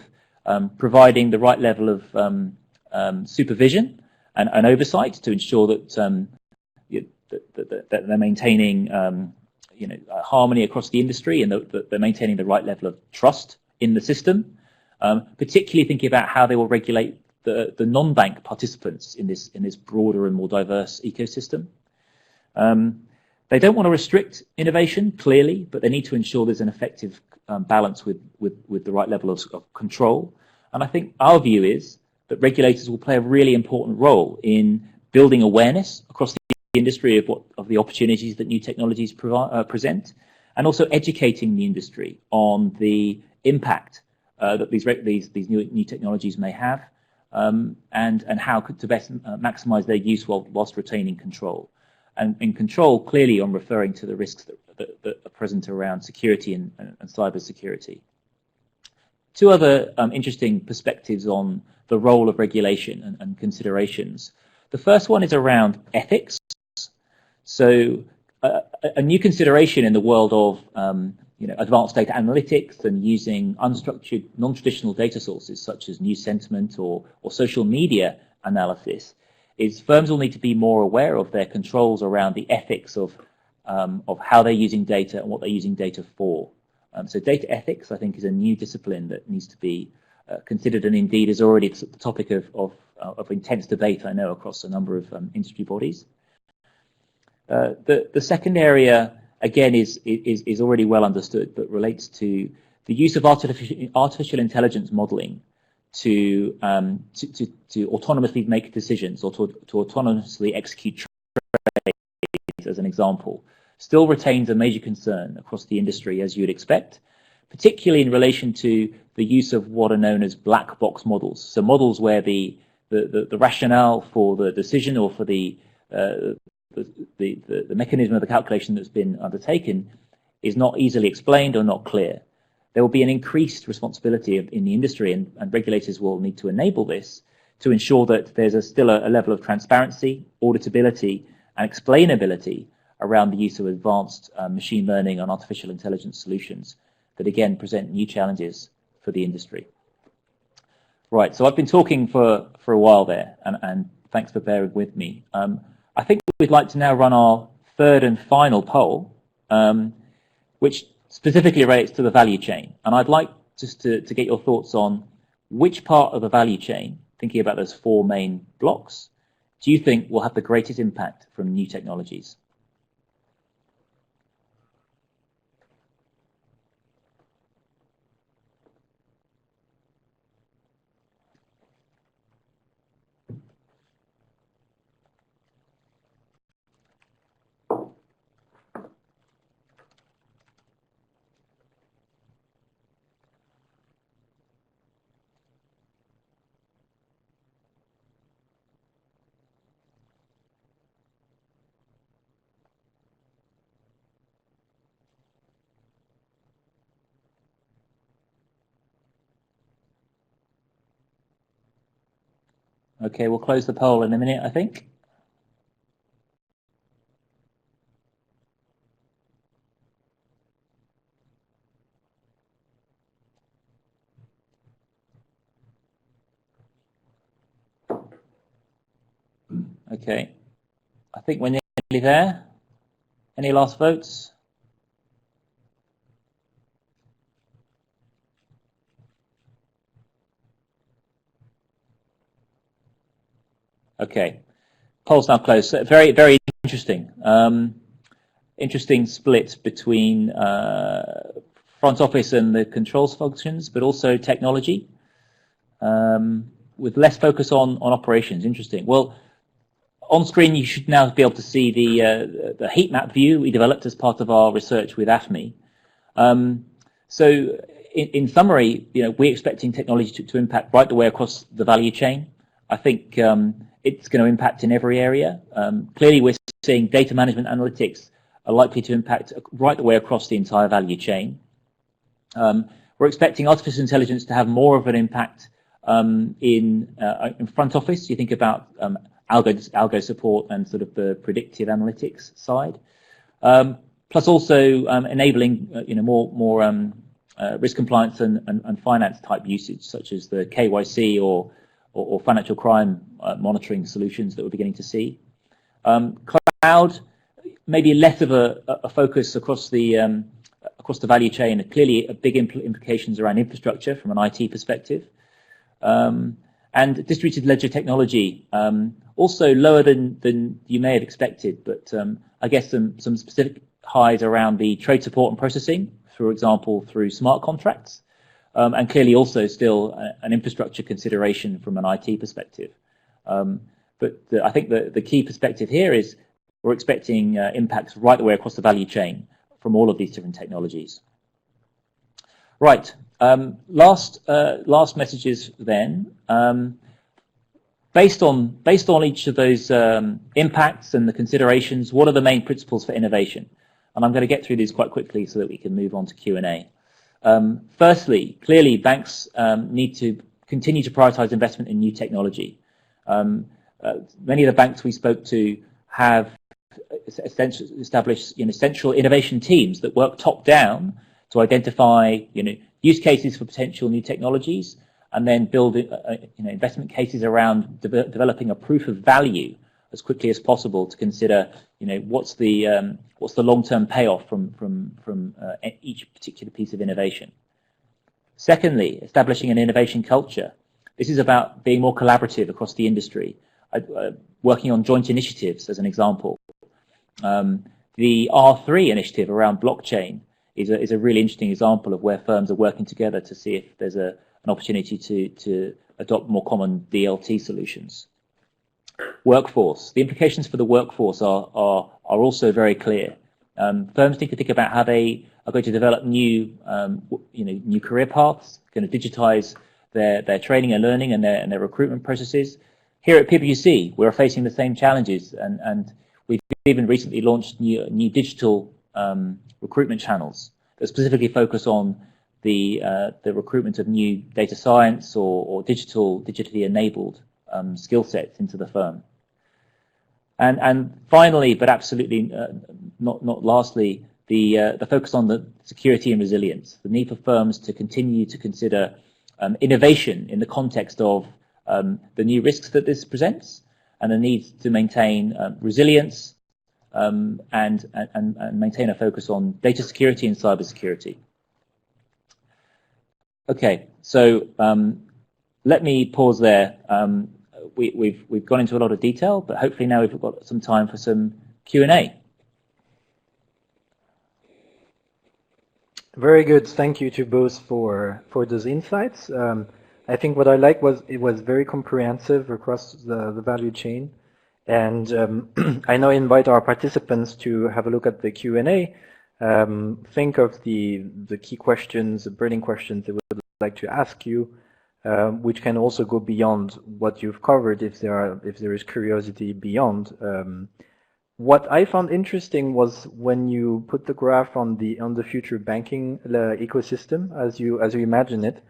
providing the right level of supervision and oversight to ensure that that they're maintaining harmony across the industry and that they're maintaining the right level of trust in the system. Particularly thinking about how they will regulate the non-bank participants in this broader and more diverse ecosystem. They don't want to restrict innovation, clearly, but they need to ensure there's an effective balance with the right level of control. And I think our view is that regulators will play a really important role in building awareness across the industry of the opportunities that new technologies present, and also educating the industry on the impact that these new technologies may have, and how to best maximize their use whilst retaining control. And in control, clearly I'm referring to the risks that are present around security and cyber security. Two other interesting perspectives on the role of regulation and considerations. The first one is around ethics. So a new consideration in the world of advanced data analytics and using unstructured, non-traditional data sources such as news sentiment or social media analysis is firms will need to be more aware of their controls around the ethics of how they're using data and what they're using data for. So data ethics, I think, is a new discipline that needs to be considered, and indeed is already the topic of intense debate, I know, across a number of industry bodies. The second area, again, is already well understood, but relates to the use of artificial intelligence modeling to autonomously make decisions, or to autonomously execute trades, as an example, still retains a major concern across the industry, as you would expect, particularly in relation to the use of what are known as black box models. So models where the rationale for the decision, or for the mechanism of the calculation that's been undertaken, is not easily explained or not clear. There will be an increased responsibility in the industry, and regulators will need to enable this to ensure that there's still a level of transparency, auditability, and explainability around the use of advanced machine learning and artificial intelligence solutions that, again, present new challenges for the industry. Right, so I've been talking for a while there, and thanks for bearing with me. I think we'd like to now run our third and final poll, which specifically relates to the value chain. And I'd like just to get your thoughts on which part of the value chain, thinking about those four main blocks, do you think will have the greatest impact from new technologies? Okay, we'll close the poll in a minute, I think. Okay, I think we're nearly there. Any last votes? Okay, poll's now closed. So very, very interesting. Interesting split between front office and the controls functions, but also technology, with less focus on operations. Interesting. Well, on screen you should now be able to see the heat map view we developed as part of our research with AFME. So in summary, we're expecting technology to impact right the way across the value chain. I think it's going to impact in every area. Clearly, we're seeing data management analytics are likely to impact right the way across the entire value chain. We're expecting artificial intelligence to have more of an impact in front office. You think about algo support and sort of the predictive analytics side, plus also enabling more risk compliance and finance type usage, such as the KYC or financial crime monitoring solutions that we're beginning to see. Cloud, maybe less of a focus across the value chain. Clearly, big implications around infrastructure from an IT perspective, and distributed ledger technology, also lower than you may have expected. But I guess some specific highs around the trade support and processing, for example, through smart contracts. And clearly also still an infrastructure consideration from an IT perspective. But I think the key perspective here is we're expecting impacts right the way across the value chain from all of these different technologies. Right, last messages then. Based on each of those impacts and the considerations, what are the main principles for innovation? And I'm going to get through these quite quickly so that we can move on to Q&A. Firstly, clearly banks need to continue to prioritize investment in new technology. Many of the banks we spoke to have established central innovation teams that work top down to identify use cases for potential new technologies, and then build investment cases around developing a proof of value as quickly as possible to consider, what's the long-term payoff from each particular piece of innovation. Secondly, establishing an innovation culture. This is about being more collaborative across the industry, working on joint initiatives, as an example. The R3 initiative around blockchain is a really interesting example of where firms are working together to see if there's an opportunity to adopt more common DLT solutions. Workforce. The implications for the workforce are also very clear. Firms need to think about how they are going to develop new career paths, going to digitize their training and learning and their recruitment processes. Here at PwC, we're facing the same challenges, and we've even recently launched new digital recruitment channels that specifically focus on the recruitment of new data science or digitally enabled skill sets into the firm. And finally, but absolutely not lastly, the focus on the security and resilience, the need for firms to continue to consider innovation in the context of the new risks that this presents, and the need to maintain resilience and maintain a focus on data security and cybersecurity. Okay, so let me pause there. We've gone into a lot of detail, but hopefully now we've got some time for some Q&A. Very good. Thank you to both for those insights. I think what I like was it was very comprehensive across the value chain. And I now invite our participants to have a look at the Q&A. Think of the key questions, the burning questions they would like to ask you, which can also go beyond what you've covered if there is curiosity beyond. What I found interesting was when you put the graph on the future banking ecosystem as you imagine it,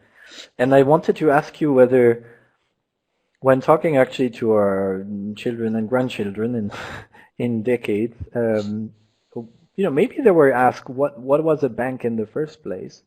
and I wanted to ask you whether, when talking actually to our children and grandchildren in decades, maybe they were asked what was a bank in the first place.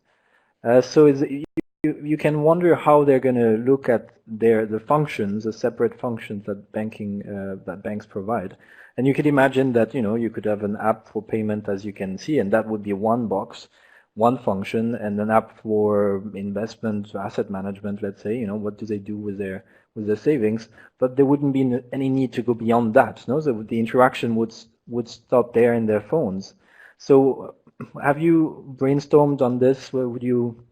So you can wonder how they're going to look at the functions, the separate functions that banks provide. And you could imagine that you could have an app for payment, as you can see, and that would be one box, one function, and an app for investment, asset management. Let's say, what do they do with their savings? But there wouldn't be any need to go beyond that. No, so the interaction would stop there in their phones. So, have you brainstormed on this? Would you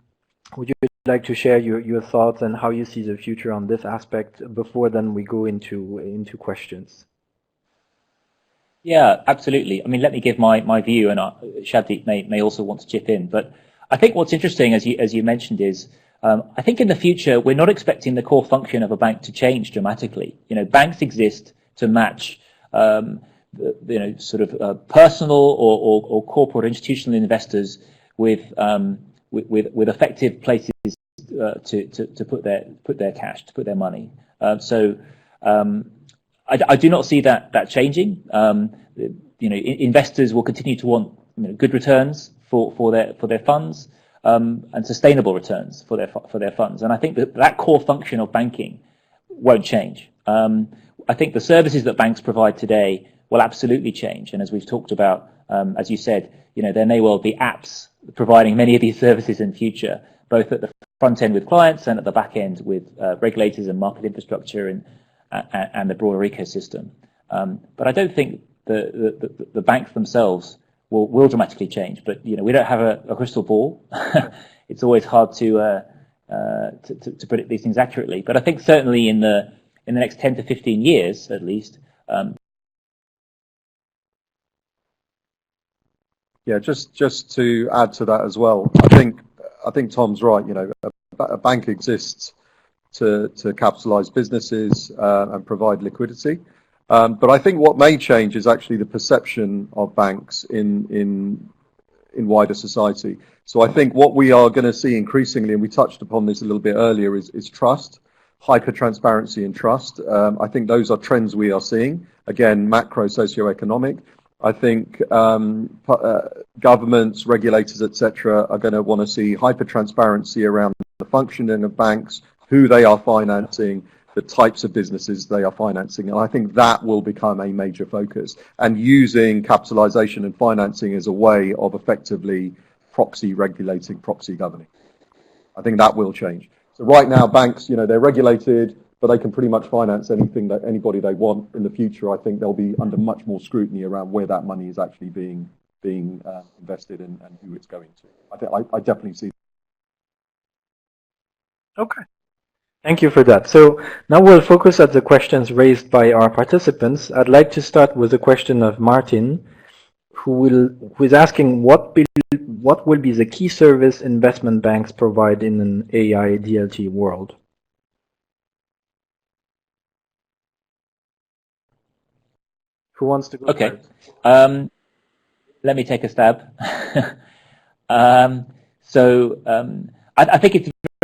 like to share your thoughts and how you see the future on this aspect before then we go into questions? Yeah, absolutely. I mean, let me give my view, and Shabdeep may also want to chip in. But I think what's interesting, as you mentioned, is I think in the future we're not expecting the core function of a bank to change dramatically. Banks exist to match sort of personal or corporate institutional investors with effective places to put their cash, to put their money. I do not see that changing. Investors will continue to want good returns for their funds and sustainable returns for their funds. And I think that core function of banking won't change. I think the services that banks provide today will absolutely change. And as we've talked about, as you said, there may well be apps providing many of these services in future, both at the front end with clients and at the back end with regulators and market infrastructure and the broader ecosystem. But I don't think the banks themselves will dramatically change. But we don't have a crystal ball. It's always hard to predict these things accurately. But I think certainly in the next 10 to 15 years, at least. Yeah, just to add to that as well. I think Tom's right. A bank exists to capitalize businesses and provide liquidity. But I think what may change is actually the perception of banks in wider society. So I think what we are going to see increasingly, and we touched upon this a little bit earlier, is trust, hyper-transparency and trust. I think those are trends we are seeing. Again, macro socioeconomic. I think governments, regulators, etc., are going to want to see hyper-transparency around the functioning of banks, who they are financing, the types of businesses they are financing. And I think that will become a major focus, and using capitalization and financing as a way of effectively proxy regulating, proxy governing. I think that will change. So right now, banks, they're regulated, but they can pretty much finance anything that anybody they want. In the future, I think they'll be under much more scrutiny around where that money is actually being invested in and who it's going to. I definitely see. Okay. Thank you for that. So now we'll focus at the questions raised by our participants. I'd like to start with a question of Martin, who is asking what will be the key service investment banks provide in an AI DLT world? Who wants to go Okay. first? Let me take a stab. I think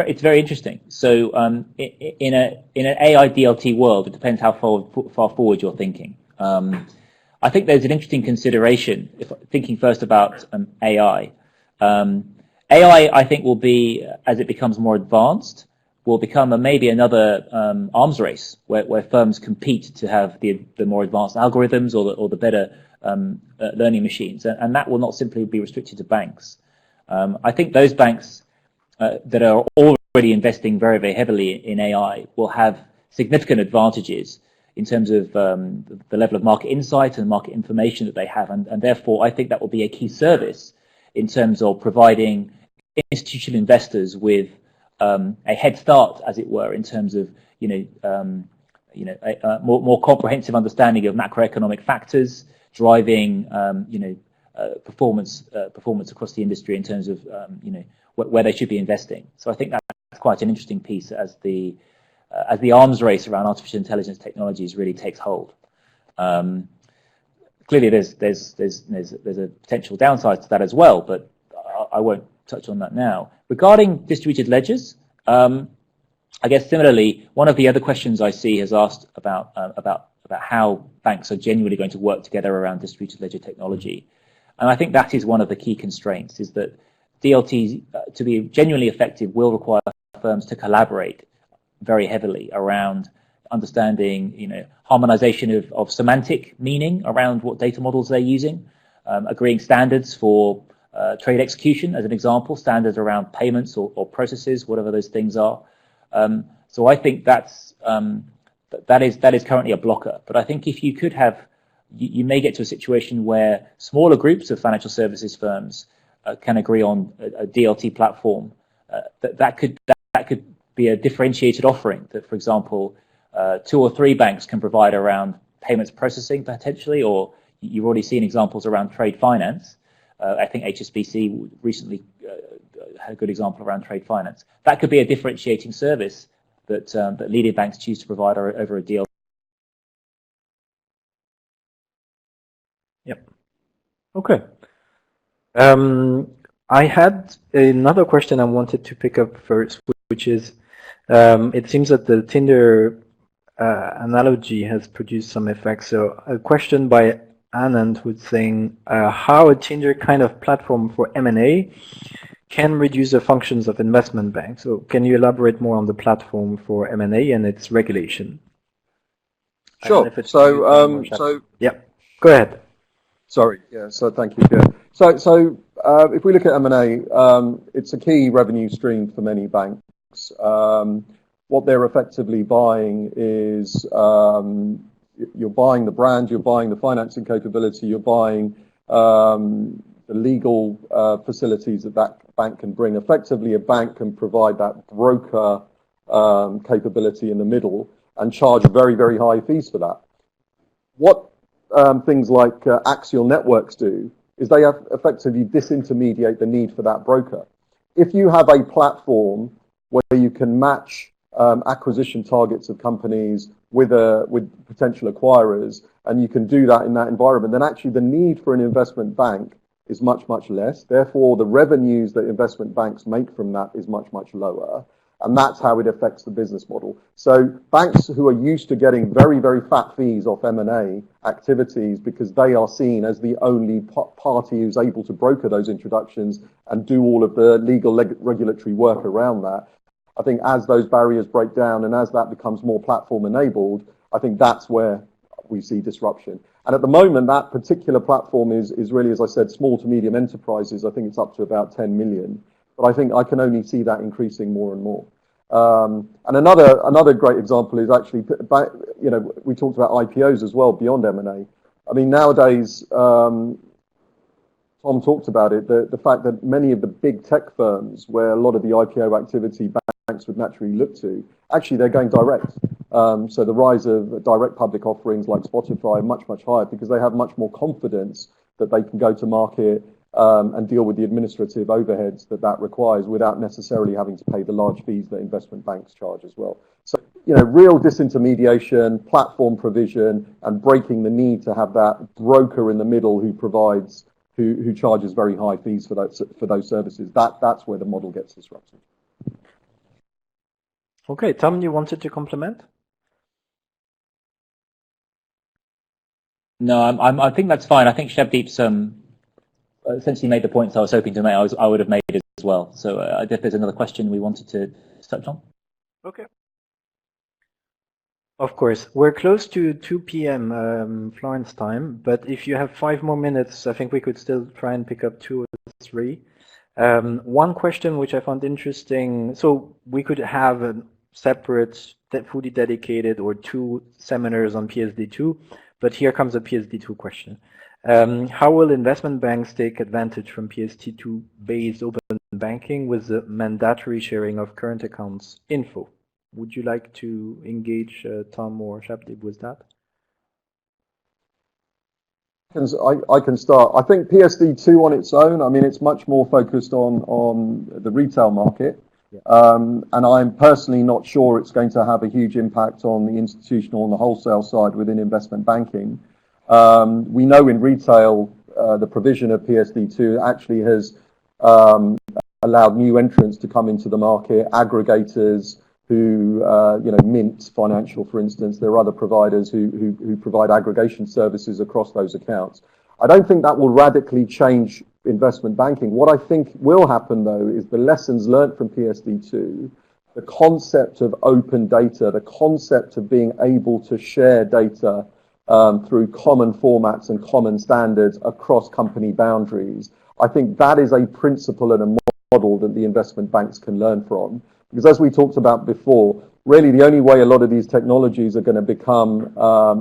it's very interesting. So in an AI DLT world, it depends how far forward you're thinking. I think there's an interesting consideration, if thinking first about AI. AI, I think, will be, as it becomes more advanced, will become maybe another arms race where firms compete to have the more advanced algorithms or the better learning machines, and that will not simply be restricted to banks. I think those banks that are already investing very, very heavily in AI will have significant advantages in terms of the level of market insight and market information that they have, and therefore I think that will be a key service in terms of providing institutional investors with a head start, as it were, in terms of a more comprehensive understanding of macroeconomic factors driving performance across the industry in terms of where they should be investing. So I think that's quite an interesting piece as the arms race around artificial intelligence technologies really takes hold. Clearly, there's a potential downside to that as well, but I won't touch on that now. Regarding distributed ledgers, I guess similarly, one of the other questions I see has asked about how banks are genuinely going to work together around distributed ledger technology, and I think that is one of the key constraints: is that DLT, to be genuinely effective, will require firms to collaborate very heavily around understanding, harmonization of semantic meaning around what data models they're using, agreeing standards for trade execution, as an example, standards around payments or processes, whatever those things are. So I think that is currently a blocker. But I think if you could have, you may get to a situation where smaller groups of financial services firms can agree on a DLT platform. That could be a differentiated offering that, for example, 2 or 3 banks can provide around payments processing potentially, or you've already seen examples around trade finance. I think HSBC recently had a good example around trade finance. That could be a differentiating service that leading banks choose to provide over a deal. Yep. Okay. I had another question I wanted to pick up first, which is, it seems that the Tinder analogy has produced some effect. So a question by Anand who's saying how a Tinder kind of platform for M&A can reduce the functions of investment banks. So can you elaborate more on the platform for M&A and its regulation? Sure. So yeah, go ahead. Sorry. Yeah. So thank you. Yeah. So if we look at M&A, it's a key revenue stream for many banks. What they're effectively buying is you're buying the brand, you're buying the financing capability, you're buying the legal facilities that bank can bring. Effectively, a bank can provide that broker capability in the middle and charge very, very high fees for that. What things like axial networks do is they have effectively disintermediate the need for that broker. If you have a platform where you can match acquisition targets of companies with potential acquirers, and you can do that in that environment, then actually the need for an investment bank is much, much less. Therefore, the revenues that investment banks make from that is much, much lower. And that's how it affects the business model. So banks who are used to getting very, very fat fees off M&A activities because they are seen as the only party who's able to broker those introductions and do all of the legal regulatory work around that, I think as those barriers break down and as that becomes more platform enabled, I think that's where we see disruption. And at the moment, that particular platform is really, as I said, small to medium enterprises. I think it's up to about 10 million. But I think I can only see that increasing more and more. And another great example is actually, we talked about IPOs as well beyond M&A. I mean, nowadays, Tom talked about it, the fact that many of the big tech firms where a lot of the IPO activity banks would naturally look to, actually they're going direct. So the rise of direct public offerings like Spotify are much, much higher because they have much more confidence that they can go to market and deal with the administrative overheads that requires without necessarily having to pay the large fees that investment banks charge as well. So, real disintermediation, platform provision, and breaking the need to have that broker in the middle who charges very high fees for those services. That's where the model gets disrupted. Okay, Tom, you wanted to complement? No, I think that's fine. I think Shabdeep's essentially made the points I was hoping to make. I would have made it as well. So if there's another question we wanted to touch on. Okay. Of course, we're close to 2 p.m. Florence time, but if you have 5 more minutes, I think we could still try and pick up 2 or 3. One question which I found interesting, so we could have a separate, fully dedicated or 2 seminars on PSD2, but here comes a PSD2 question. How will investment banks take advantage from PSD2-based open banking with the mandatory sharing of current accounts info? Would you like to engage Tom or Shabdeep with that? I can start. I think PSD2 on its own, I mean, it's much more focused on the retail market. Yeah. And I'm personally not sure it's going to have a huge impact on the institutional and the wholesale side within investment banking. We know in retail, the provision of PSD2 actually has allowed new entrants to come into the market, aggregators who, Mint Financial, for instance. There are other providers who provide aggregation services across those accounts. I don't think that will radically change investment banking. What I think will happen, though, is the lessons learned from PSD2, the concept of open data, the concept of being able to share data through common formats and common standards across company boundaries. I think that is a principle and a model that the investment banks can learn from. Because as we talked about before, really the only way a lot of these technologies are going to become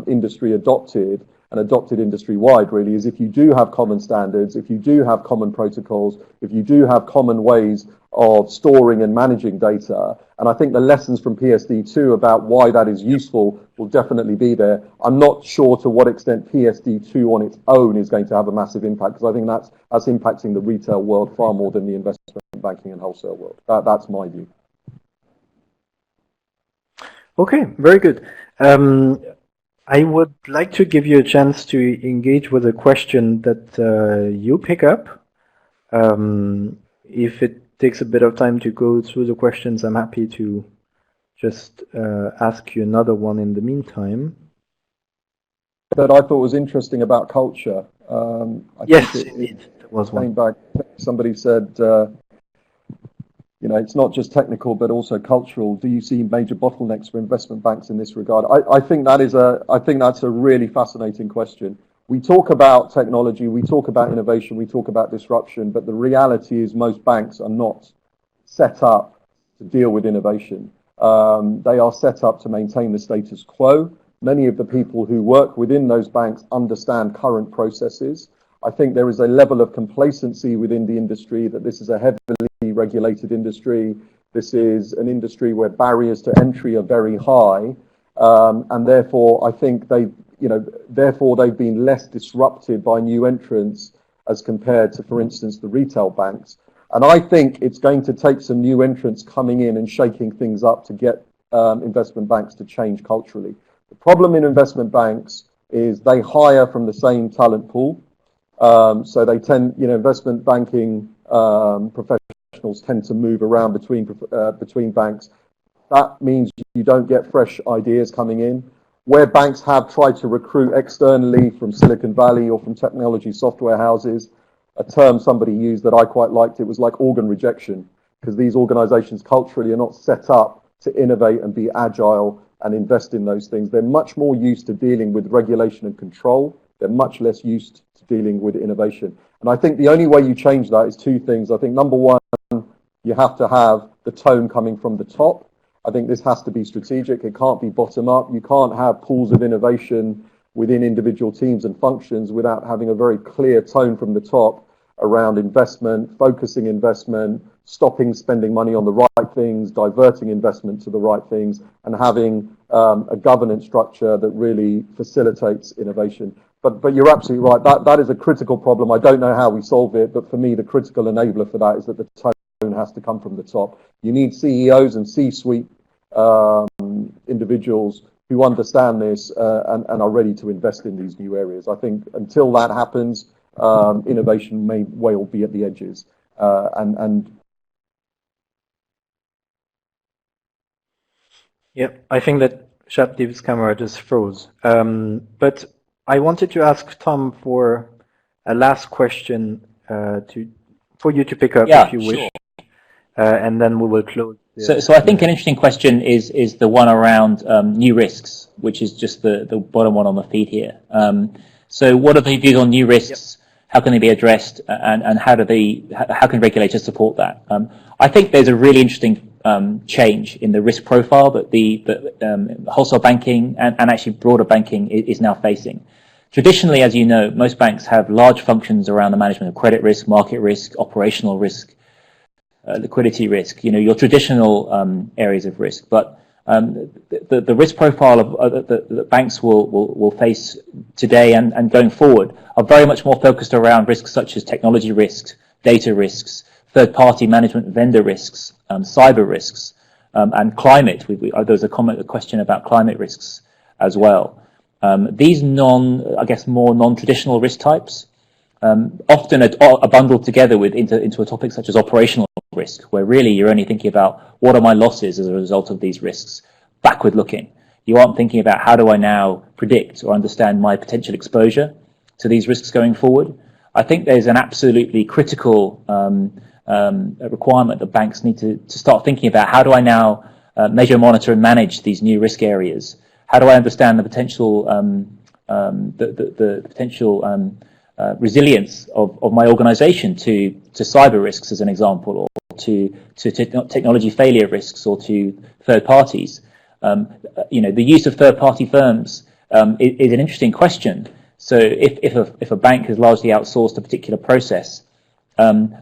industry adopted and adopted industry-wide really is if you do have common standards, if you do have common protocols, if you do have common ways of storing and managing data. And I think the lessons from PSD2 about why that is useful will definitely be there. I'm not sure to what extent PSD2 on its own is going to have a massive impact, because I think that's impacting the retail world far more than the investment banking and wholesale world. That's my view. Okay, very good. I would like to give you a chance to engage with a question that you pick up. If it takes a bit of time to go through the questions, I'm happy to just ask you another one in the meantime. That I thought was interesting about culture. Yes, indeed, there was one. Back, somebody said, it's not just technical, but also cultural. Do you see major bottlenecks for investment banks in this regard? I think that's a really fascinating question. We talk about technology, we talk about innovation, we talk about disruption, but the reality is most banks are not set up to deal with innovation. They are set up to maintain the status quo. Many of the people who work within those banks understand current processes. I think there is a level of complacency within the industry that this is a heavily regulated industry. This is an industry where barriers to entry are very high, and therefore I think they've been less disrupted by new entrants as compared to, for instance, the retail banks. And I think it's going to take some new entrants coming in and shaking things up to get investment banks to change culturally. The problem in investment banks is they hire from the same talent pool. So they tend, investment banking professionals tend to move around between banks. That means you don't get fresh ideas coming in. Where banks have tried to recruit externally from Silicon Valley or from technology software houses, a term somebody used that I quite liked, it was like organ rejection. because these organizations culturally are not set up to innovate and be agile and invest in those things. They're much more used to dealing with regulation and control. They're much less used to dealing with innovation. And I think the only way you change that is two things. I think number one, you have to have the tone coming from the top. I think this has to be strategic. It can't be bottom up. You can't have pools of innovation within individual teams and functions without having a very clear tone from the top around investment, focusing investment, stopping spending money on the right things, diverting investment to the right things, and having a governance structure that really facilitates innovation. But you're absolutely right. That is a critical problem. I don't know how we solve it, but for me, the critical enabler for that is that the tone has to come from the top. You need CEOs and C-suite individuals who understand this and are ready to invest in these new areas. I think until that happens, innovation may well be at the edges. Yeah, I think that Shabdeep's camera just froze. But I wanted to ask Tom for a last question for you to pick up if you wish, and then we will close. So I think an interesting question is the one around new risks, which is just the bottom one on the feed here. So what are the views on new risks? Yep. How can they be addressed, and how can regulators support that? I think there's a really interesting change in the risk profile that the wholesale banking and actually broader banking is now facing. Traditionally, as you know, most banks have large functions around the management of credit risk, market risk, operational risk, liquidity risk, your traditional areas of risk. But the risk profile of the banks will face today and going forward are very much more focused around risks such as technology risks, data risks, third-party management vendor risks, cyber risks, and climate. There was a question about climate risks as well. These more non-traditional risk types often are bundled together into a topic such as operational risk, where really you're only thinking about what are my losses as a result of these risks, backward looking. You aren't thinking about how do I now predict or understand my potential exposure to these risks going forward. I think there's an absolutely critical requirement that banks need to start thinking about how do I now measure, monitor, and manage these new risk areas. How do I understand the potential resilience of my organization to cyber risks, as an example, or to technology failure risks, or to third parties? The use of third-party firms is an interesting question. So if a bank has largely outsourced a particular process,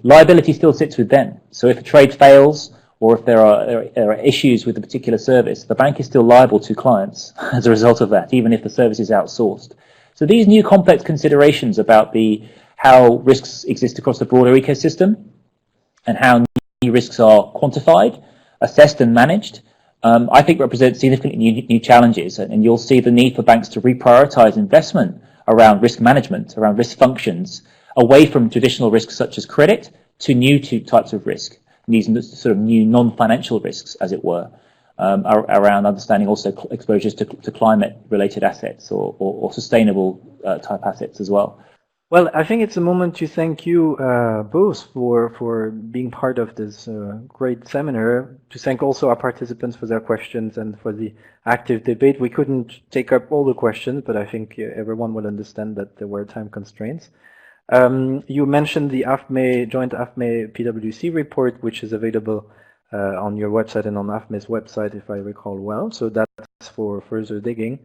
liability still sits with them. So if a trade fails, or if there are issues with a particular service, the bank is still liable to clients as a result of that, even if the service is outsourced. So these new complex considerations about how risks exist across the broader ecosystem and how new risks are quantified, assessed, and managed, I think represent significant new challenges. And you'll see the need for banks to reprioritize investment around risk management, around risk functions, away from traditional risks such as credit to new types of risk. These sort of new non-financial risks, as it were, around understanding also exposures to climate-related assets or sustainable type assets as well. Well, I think it's a moment to thank you both for being part of this great seminar, to thank also our participants for their questions and for the active debate. We couldn't take up all the questions, but I think everyone will understand that there were time constraints. You mentioned the joint AFME-PwC report, which is available on your website and on AFME's website, if I recall well. So that's for further digging.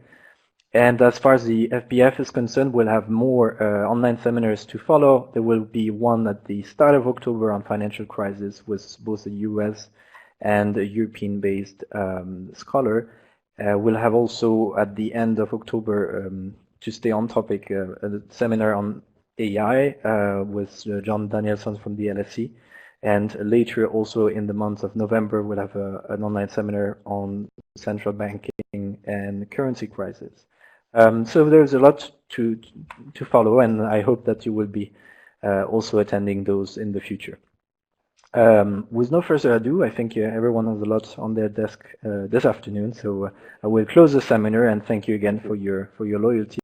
And as far as the FBF is concerned, we'll have more online seminars to follow. There will be one at the start of October on financial crisis with both a US and a European-based scholar. We'll have also at the end of October, to stay on topic, a seminar on AI with John Danielson from the LSE. And later, also in the month of November, we'll have an online seminar on central banking and currency crisis. So there's a lot to follow, and I hope that you will be also attending those in the future. With no further ado, I think everyone has a lot on their desk this afternoon, so I will close the seminar and thank you again for your loyalty.